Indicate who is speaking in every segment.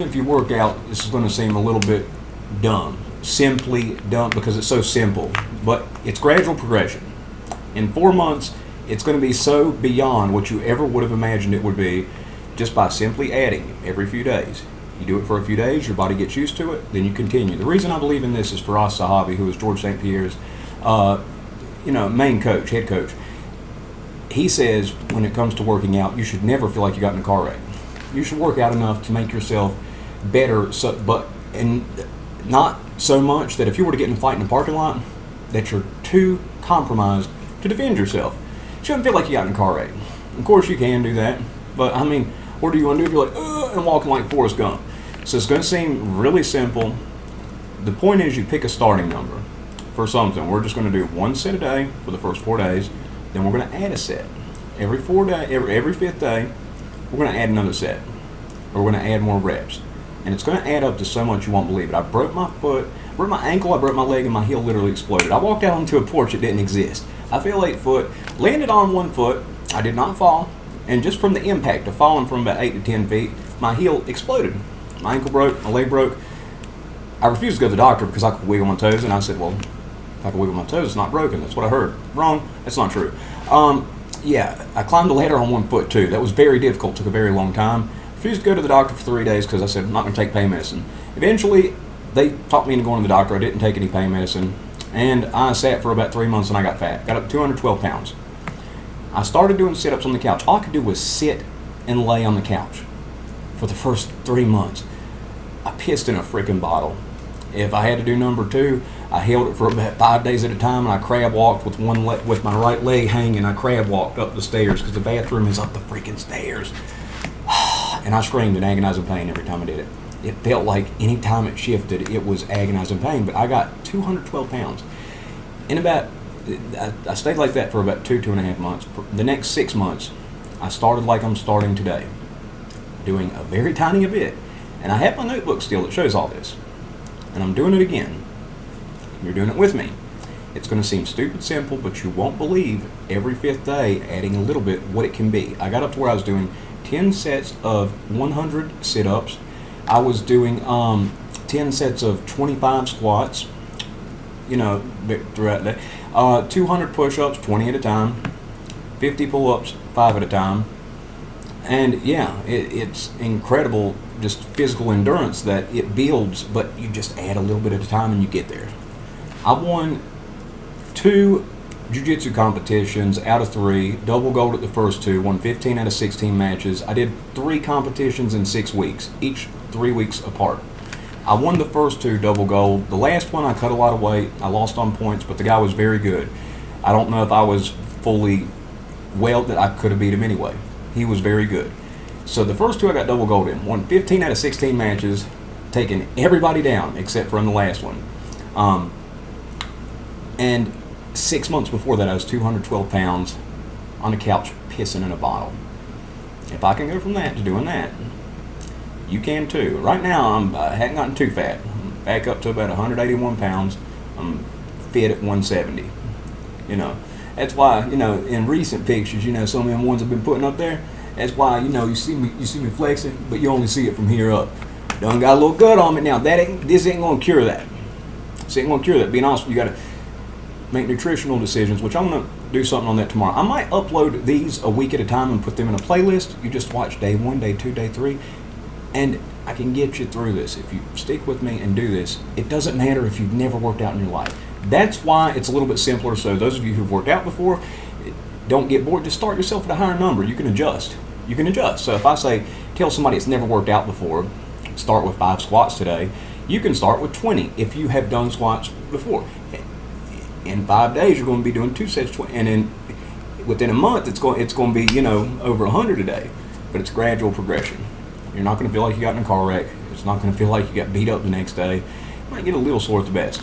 Speaker 1: If you work out, this is going to seem a little bit dumb, simply dumb because it's so simple, but it's gradual progression. In 4 months, it's going to be so beyond what you ever would have imagined it would be just by simply adding every few days. You do it for a few days, your body gets used to it, then you continue. The reason I believe in this is Firas Sahabi, who is George St. Pierre's main coach, head coach. He says when it comes to working out, you should never feel like you got in a car wreck. You should work out enough to make yourself better, and not so much that if you were to get in a fight in a parking lot, that you're too compromised to defend yourself. You shouldn't feel like you got in a car wreck. Of course you can do that, but I mean, what do you want to do if you're like, and walking like Forrest Gump? So it's going to seem really simple. The point is you pick a starting number for something. We're just going to do 1 set a day for the first 4 days. Then we're going to add a set. Every 5th day, we're going to add another set. Or we're going to add more reps. And it's going to add up to so much you won't believe it. I broke my foot, broke my ankle, I broke my leg, and my heel literally exploded. I walked out onto a porch that didn't exist. I fell 8 foot, landed on 1 foot. I did not fall. And just from the impact of falling from about 8 to 10 feet, my heel exploded. My ankle broke, my leg broke. I refused to go to the doctor because I could wiggle my toes. And I said, well, if I could wiggle my toes, it's not broken. That's what I heard. Wrong. That's not true. I climbed the ladder on 1 foot too. That was very difficult. Took a very long time. Refused to go to the doctor for 3 days because I said I'm not going to take pain medicine. Eventually, they talked me into going to the doctor. I didn't take any pain medicine. And I sat for about 3 months and I got fat. Got up to 212 pounds. I started doing sit-ups on the couch. All I could do was sit and lay on the couch for the first 3 months. I pissed in a freaking bottle. If I had to do number 2, I held it for about 5 days at a time, and I crab walked with with my right leg hanging. I crab walked up the stairs because the bathroom is up the freaking stairs. And I screamed in agonizing pain every time I did it. It felt like any time it shifted, it was agonizing pain. But I got 212 pounds. I stayed like that for about 2.5 months. The next 6 months, I started like I'm starting today, doing a very tiny bit. And I have my notebook still that shows all this. And I'm doing it again. You're doing it with me. It's going to seem stupid simple, but you won't believe every 5th day adding a little bit what it can be. I got up to where I was doing 10 sets of 100 sit-ups. I was doing 10 sets of 25 squats, throughout the day. 200 push-ups, 20 at a time. 50 pull-ups, 5 at a time. And yeah, it's incredible, just physical endurance that it builds, but you just add a little bit at a time and you get there. I won 2 jiu-jitsu competitions out of 3, double gold at the first 2, won 15 out of 16 matches. I did 3 competitions in 6 weeks, each 3 weeks apart. I won the first 2 double gold. The last one I cut a lot of weight. I lost on points, but the guy was very good. I don't know if I was fully that I could have beat him anyway. He was very good. So the first 2 I got double gold in. Won 15 out of 16 matches, taking everybody down except for in the last one. And 6 months before that, I was 212 pounds on a couch pissing in a bottle. If I can go from that to doing that, you can too. Right now, I haven't gotten too fat. I'm back up to about 181 pounds. I'm fit at 170. That's why, in recent pictures, some of them ones I've been putting up there, that's why, you see me flexing, but you only see it from here up. Done got a little gut on me now. This ain't gonna cure that. This ain't gonna cure that. Being honest, you gotta make nutritional decisions, which I'm gonna do something on that tomorrow. I might upload these a week at a time and put them in a playlist. You just watch day 1, day 2, day 3, and I can get you through this. If you stick with me and do this, it doesn't matter if you've never worked out in your life. That's why it's a little bit simpler. So those of you who've worked out before, don't get bored. Just start yourself at a higher number. You can adjust. So if I tell somebody that's never worked out before, start with 5 squats today, you can start with 20 if you have done squats before. In 5 days, you're going to be doing 2 sets, and then within a month, it's going to be over 100 a day. But it's gradual progression. You're not going to feel like you got in a car wreck. It's not going to feel like you got beat up the next day. You might get a little sore at the best.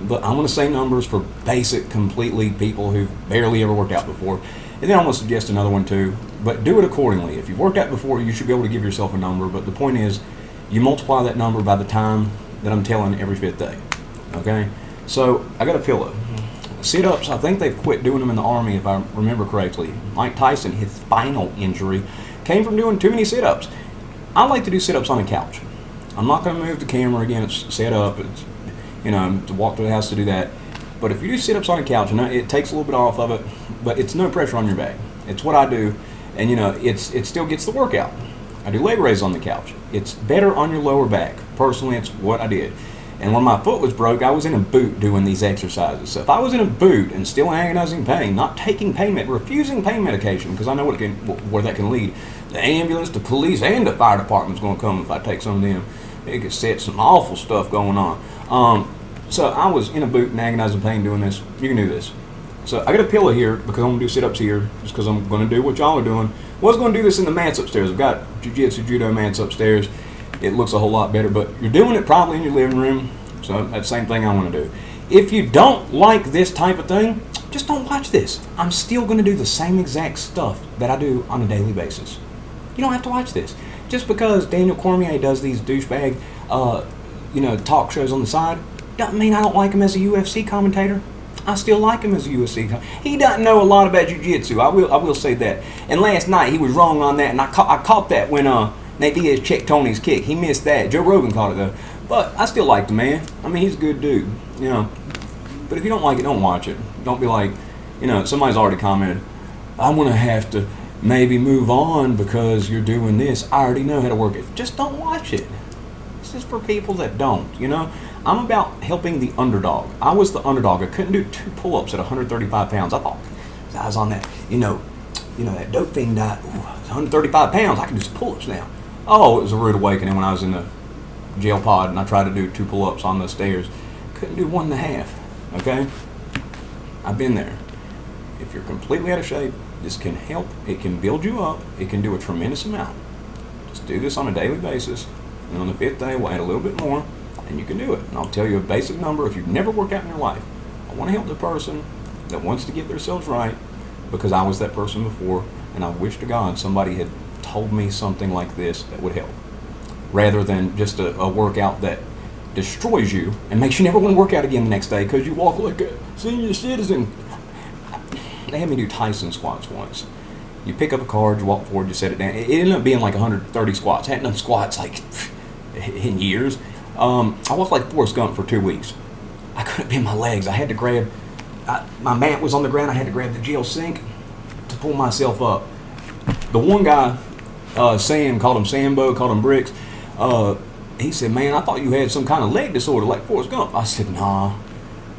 Speaker 1: But I'm going to say numbers for basic, completely people who've barely ever worked out before. And then I'm going to suggest another one too. But do it accordingly. If you've worked out before, you should be able to give yourself a number. But the point is, you multiply that number by the time that I'm telling every 5th day. Okay? So I got a pillow. Sit-ups, I think they've quit doing them in the Army, if I remember correctly. Mike Tyson, his spinal injury came from doing too many sit-ups. I like to do sit-ups on a couch. I'm not going to move the camera again. It's set up. It's, to walk to the house to do that. But if you do sit-ups on a couch, and it takes a little bit off of it, but it's no pressure on your back. It's what I do, and it still gets the workout. I do leg raises on the couch. It's better on your lower back. Personally, it's what I did. And when my foot was broke, I was in a boot doing these exercises. So if I was in a boot and still in agonizing pain, not taking refusing pain medication, because I know where that can lead. The ambulance, the police, and the fire department's going to come if I take some of them. It could set some awful stuff going on. So I was in a boot in agonizing pain doing this. You can do this. So I got a pillow here because I'm going to do sit-ups here, just because I'm going to do what y'all are doing. Was going to do this in the mats upstairs. I've got jiu-jitsu, judo mats upstairs. It looks a whole lot better, but you're doing it probably in your living room. So that's the same thing I want to do. If you don't like this type of thing, just don't watch this. I'm still going to do the same exact stuff that I do on a daily basis. You don't have to watch this. Just because Daniel Cormier does these douchebag, talk shows on the side, doesn't mean I don't like him as a UFC commentator. I still like him as a UFC commentator. He doesn't know a lot about jiu-jitsu. I will say that. And last night he was wrong on that, and I caught that when Nate Diaz checked Tony's kick. He missed that. Joe Rogan caught it though. But I still like the man. I mean, he's a good dude. But if you don't like it, don't watch it. Don't be like, somebody's already commented, I'm gonna have to maybe move on because you're doing this. I already know how to work it. Just don't watch it. This is for people that don't. I'm about helping the underdog. I was the underdog. I couldn't do 2 pull-ups at 135 pounds. I thought I was on that, that dope fiend diet. Ooh, 135 pounds. I can do some pull-ups now. Oh, it was a rude awakening when I was in the jail pod and I tried to do 2 pull-ups on the stairs. Couldn't do 1.5. Okay? I've been there. If you're completely out of shape, this can help. It can build you up. It can do a tremendous amount. Just do this on a daily basis. And on the 5th day, we'll add a little bit more. And you can do it. And I'll tell you a basic number if you've never worked out in your life. I want to help the person that wants to get themselves right because I was that person before, and I wish to God somebody had told me something like this that would help. Rather than just a workout that destroys you and makes you never want to work out again the next day because you walk like a senior citizen. They had me do Tyson squats once. You pick up a card, you walk forward, you set it down. It ended up being like 130 squats. I hadn't done squats like in years. I walked like Forrest Gump for 2 weeks. I couldn't bend my legs. I had to grab, my mat was on the ground. I had to grab the jail sink to pull myself up. The one guy, Sam, called him Sambo, called him Bricks. He said, man, I thought you had some kind of leg disorder like Forrest Gump. I said, nah.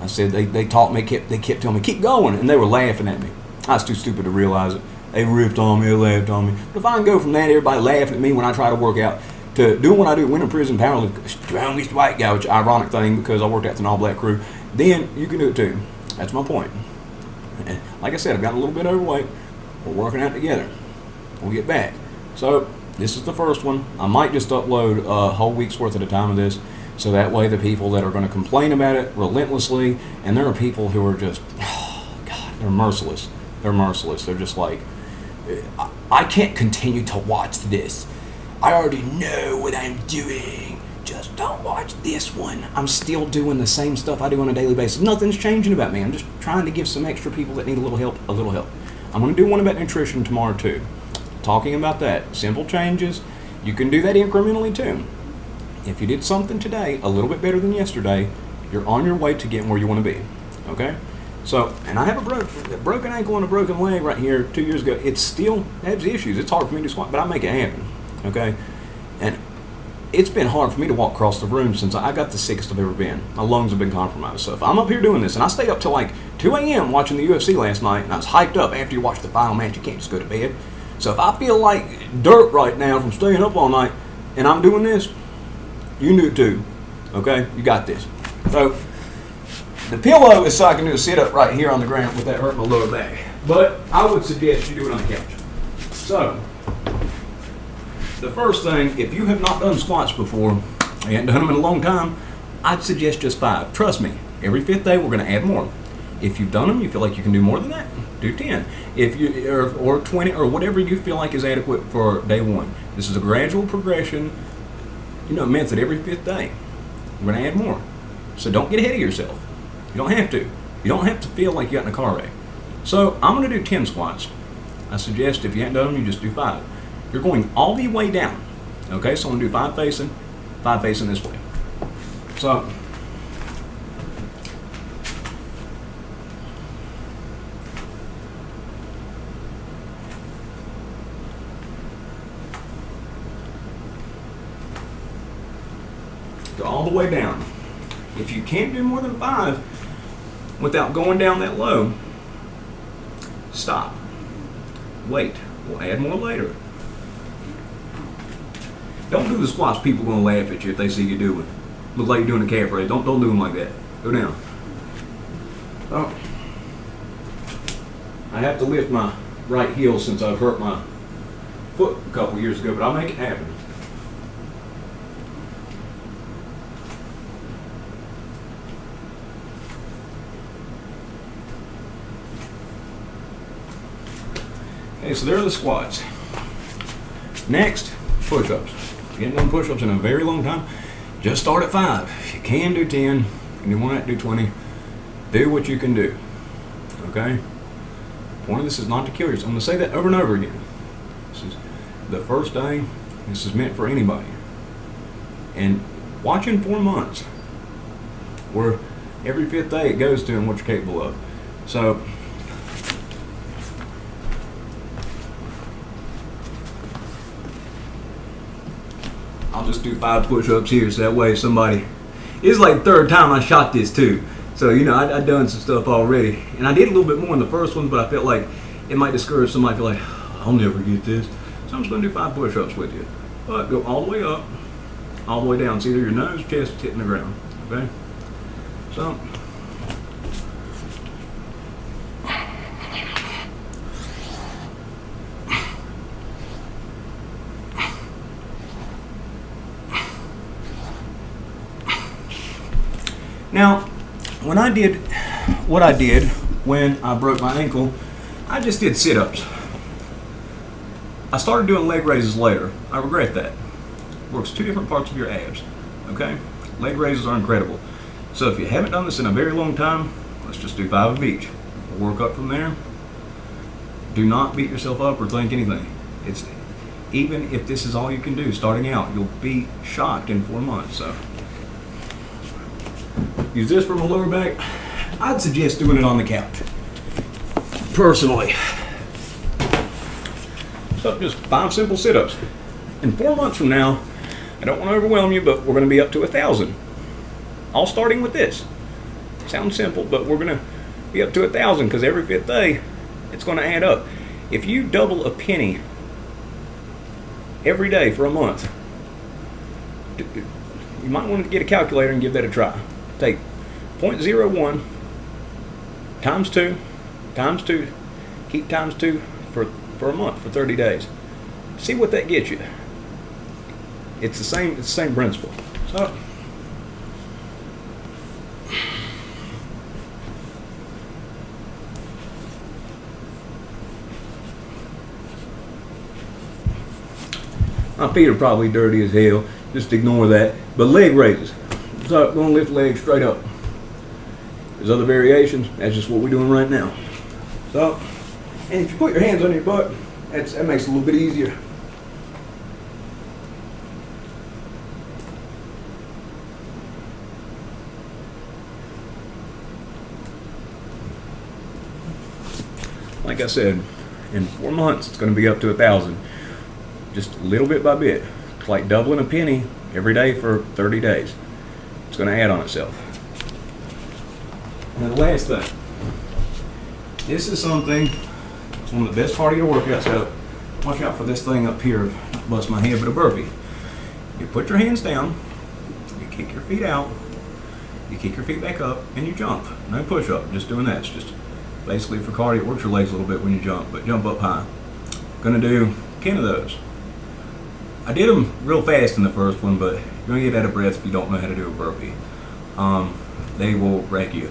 Speaker 1: I said, they taught me, they kept telling me, keep going. And they were laughing at me. I was too stupid to realize it. They ripped on me, they laughed on me. But if I can go from that, everybody laughing at me when I try to work out, to doing what I do, winter prison powerlifting, strongest white guy, which is an ironic thing because I worked out with an all-black crew, then you can do it too. That's my point. And like I said, I've got a little bit overweight. We're working out together. We'll get back. So this is the first one. I might just upload a whole week's worth at a time of this, so that way the people that are going to complain about it relentlessly, and there are people who are just, God, they're merciless. They're merciless. They're just like, I can't continue to watch this. I already know what I'm doing. Just don't watch this one. I'm still doing the same stuff I do on a daily basis. Nothing's changing about me. I'm just trying to give some extra people that need a little help. I'm going to do one about nutrition tomorrow too. Talking about that. Simple changes. You can do that incrementally too. If you did something today a little bit better than yesterday, you're on your way to getting where you want to be. Okay? So, and I have a broken ankle and a broken leg right here 2 years ago. It still has issues. It's hard for me to squat, but I make it happen. Okay? And it's been hard for me to walk across the room since I got the sickest I've ever been. My lungs have been compromised. So if I'm up here doing this, and I stayed up till like 2 a.m. watching the UFC last night, and I was hyped up after you watch the final match, you can't just go to bed. So if I feel like dirt right now from staying up all night, and I'm doing this, you can do it too. Okay? You got this. So the pillow is so I can do a sit-up right here on the ground without hurting my lower back. But I would suggest you do it on the couch. So the first thing, if you have not done squats before, you haven't done them in a long time, I'd suggest just 5. Trust me, every 5th day we're going to add more. If you've done them, you feel like you can do more than that, do 10. If you or 20 or whatever you feel like is adequate for day 1. This is a gradual progression, method every 5th day. We're going to add more. So don't get ahead of yourself. You don't have to. You don't have to feel like you got in a car wreck. So I'm going to do 10 squats. I suggest if you haven't done them, you just do 5. You're going all the way down. Okay, so I'm gonna do 5 facing this way. So go all the way down. If you can't do more than 5 without going down that low, stop. Wait. We'll add more later. Don't do the squats people are going to laugh at you if they see you doing. Look like you're doing a calf raise. Don't do them like that. Go down. Oh. I have to lift my right heel since I've hurt my foot a couple years ago, but I'll make it happen. Okay, so there are the squats. Next, push-ups. Getting done push-ups in a very long time. Just start at 5. If you can do 10, and you want to do 20, do what you can do. Okay? The point of this is not to kill yourself. I'm going to say that over and over again. This is the first day. This is meant for anybody. And watch in 4 months, where every 5th day it goes to and what you're capable of. So, I'll just do 5 push-ups here, so that way somebody, it's like the 3rd time I shot this too. So, you know, I've done some stuff already. And I did a little bit more in the first one, but I felt like it might discourage somebody, feel like, I'll never get this. So I'm just gonna do 5 push-ups with you. But go all the way up, all the way down. It's either your nose, chest, hitting the ground, okay? So, now, when I did what I did when I broke my ankle, I just did sit-ups. I started doing leg raises later. I regret that. Works 2 different parts of your abs, okay? Leg raises are incredible. So if you haven't done this in a very long time, let's just do 5 of each. We'll work up from there. Do not beat yourself up or think anything. It's, even if this is all you can do starting out, you'll be shocked in 4 months. So use this for my lower back. I'd suggest doing it on the couch, personally. So just 5 simple sit-ups. In 4 months from now, I don't want to overwhelm you, but we're going to be up to 1,000. All starting with this. Sounds simple, but we're going to be up to 1,000 because every 5th day, it's going to add up. If you double a penny every day for a month, you might want to get a calculator and give that a try. Take 0.01 times 2 times 2, keep times 2 for a month, for 30 days. See what that gets you. It's the same principle. So my feet are probably dirty as hell. Just ignore that. But leg raises. So I'm going to lift legs straight up. There's other variations. That's just what we're doing right now. So, and if you put your hands on your butt, that makes it a little bit easier. Like I said, in 4 months, it's going to be up to 1,000. Just little bit by bit. It's like doubling a penny every day for 30 days. It's going to add on itself. Now the last thing. This is something, it's one of the best cardio workouts. So watch out for this thing up here. Not bust my head, but a burpee. You put your hands down, you kick your feet out, you kick your feet back up, and you jump. No push up, just doing that. It's just basically for cardio. It works your legs a little bit when you jump, but jump up high. Gonna do 10 of those. I did them real fast in the first one, but you're gonna get out of breath if you don't know how to do a burpee. They will wreck you.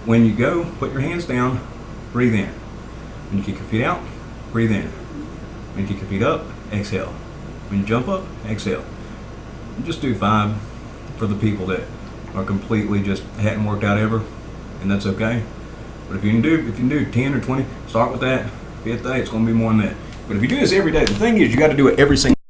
Speaker 1: When you go, put your hands down, breathe in. When you kick your feet out, breathe in. When you kick your feet up, exhale. When you jump up, exhale. Just do 5 for the people that are completely just hadn't worked out ever, and that's okay. But if you can do 10 or 20, start with that. 5th day, it's going to be more than that. But if you do this every day, the thing is you got to do it every single